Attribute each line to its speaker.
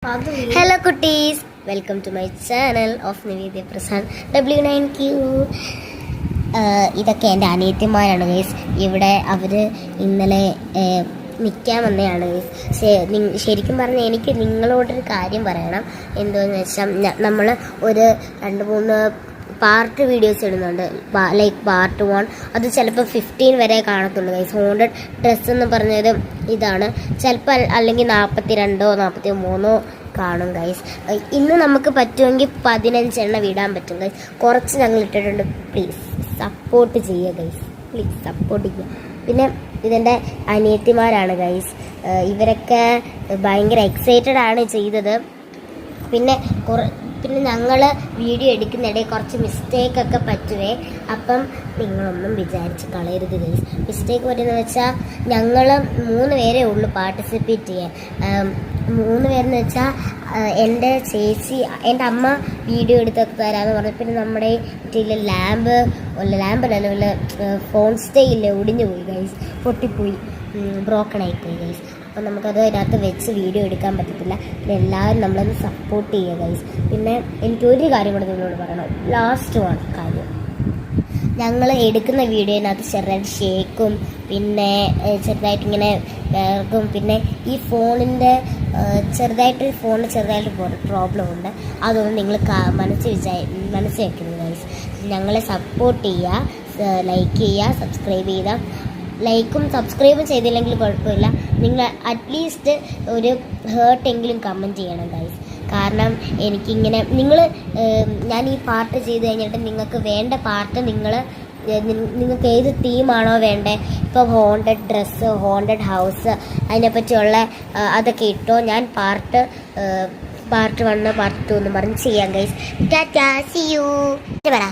Speaker 1: Hello cuties, welcome to my channel of Nivedya Prasad W9Q. ഇതൊക്കെ എൻ്റെ അനിയത്തിമാരാണ് guys. ഇവിടെ അവർ ഇന്നലെ നിൽക്കാൻ വന്നതാണ് ഗൈസ്. ശരിക്കും പറഞ്ഞാൽ എനിക്ക് നിങ്ങളോടൊരു കാര്യം പറയണം. എന്താണെന്ന് വെച്ചാൽ നമ്മൾ ഒരു 2-3 പാർട്ട് വീഡിയോസ് ഇടുന്നുണ്ട്. ലൈക്ക് പാർട്ട് 1 അത് ചിലപ്പോൾ 15 വരെ കാണത്തുള്ളൂ ഗൈസ്. ഹോണ്ടഡ് ഡ്രസ്സ് എന്ന് പറഞ്ഞത് ഇതാണ്. ചിലപ്പോൾ അല്ലെങ്കിൽ 42 43 കാണും ഗൈസ്. ഇന്ന് നമുക്ക് പറ്റുമെങ്കിൽ 15 എണ്ണം ഇടാൻ പറ്റും ഗൈസ്. കുറച്ച് ഞങ്ങൾ ഇട്ടിട്ടുണ്ട്. പ്ലീസ് സപ്പോർട്ട് ചെയ്യുക ഗൈസ്, പ്ലീസ് സപ്പോർട്ട് ചെയ്യുക. പിന്നെ ഇതെൻ്റെ അനിയത്തിമാരാണ് ഗൈസ്. ഇവരൊക്കെ ഭയങ്കര എക്സൈറ്റഡ് ആണ് ചെയ്തത്. പിന്നെ ഞങ്ങൾ വീഡിയോ എടുക്കുന്നിടയിൽ കുറച്ച് മിസ്റ്റേക്കൊക്കെ പറ്റുവേ. അപ്പം നിങ്ങളൊന്നും വിചാരിച്ച് കളയരുത് ഗൈസ്. മിസ്റ്റേക്ക് പറ്റുന്നത് വെച്ചാൽ ഞങ്ങൾ 3 പേരേ ഉള്ളൂ പാർട്ടിസിപ്പേറ്റ് ചെയ്യാൻ. 3 പേരെന്ന് വെച്ചാൽ എൻ്റെ ചേച്ചി, എൻ്റെ അമ്മ വീഡിയോ എടുത്തൊക്കെ തരാമെന്ന് പറഞ്ഞു. പിന്നെ നമ്മുടെ ലാമ്പല്ല ഫോൺ സ്റ്റേ ഇല്ലേ, ഒടിഞ്ഞു പോയി ഗൈസ്, പൊട്ടിപ്പോയി, ബ്രോക്കൺ ആയിപ്പോയി ഗൈസ്. അപ്പോൾ നമുക്കത് അതിനകത്ത് വെച്ച് വീഡിയോ എടുക്കാൻ പറ്റത്തില്ല. പിന്നെ എല്ലാവരും നമ്മളൊന്ന് സപ്പോർട്ട് ചെയ്യുക ഗൈസ്. പിന്നെ എനിക്കൊരു കാര്യം കൂടെ നിങ്ങളോട് പറയണം. ലാസ്റ്റ് കാര്യം, ഞങ്ങൾ എടുക്കുന്ന വീഡിയോയിനകത്ത് ചെറുതായിട്ട് ഷേക്കും, പിന്നെ ചെറുതായിട്ടിങ്ങനെ വേർക്കും, പിന്നെ ഈ ഫോണിൻ്റെ ചെറുതായിട്ട് പ്രോബ്ലം ഉണ്ട്. അതൊന്നും നിങ്ങൾ മനസ്സിൽ വെക്കരുത് ഗൈസ്. ഞങ്ങളെ സപ്പോർട്ട് ചെയ്യുക, ലൈക്ക് ചെയ്യുക, സബ്സ്ക്രൈബ് ചെയ്യുക. ലൈക്കും സബ്സ്ക്രൈബും ചെയ്തില്ലെങ്കിൽ കുഴപ്പമില്ല, നിങ്ങൾ അറ്റ്ലീസ്റ്റ് ഒരു ഹേർട്ടെങ്കിലും കമൻറ്റ് ചെയ്യണം ഗൈസ്. കാരണം എനിക്കിങ്ങനെ ഞാൻ ഈ പാർട്ട് ചെയ്ത് കഴിഞ്ഞിട്ട് നിങ്ങൾക്ക് വേണ്ട പാർട്ട് നിങ്ങൾക്ക് ഏത് തീമാണോ വേണ്ടത്, ഇപ്പോൾ ഹോണ്ടഡ് ഡ്രസ്സ്, ഹോണ്ടഡ് ഹൗസ്, അതിനെപ്പറ്റിയുള്ള അതൊക്കെ ഇട്ടോ. ഞാൻ പാർട്ട് 1 പാർട്ട് 2 എന്ന് പറഞ്ഞ് ചെയ്യാം ഗൈസ്. Tata, see you. പറ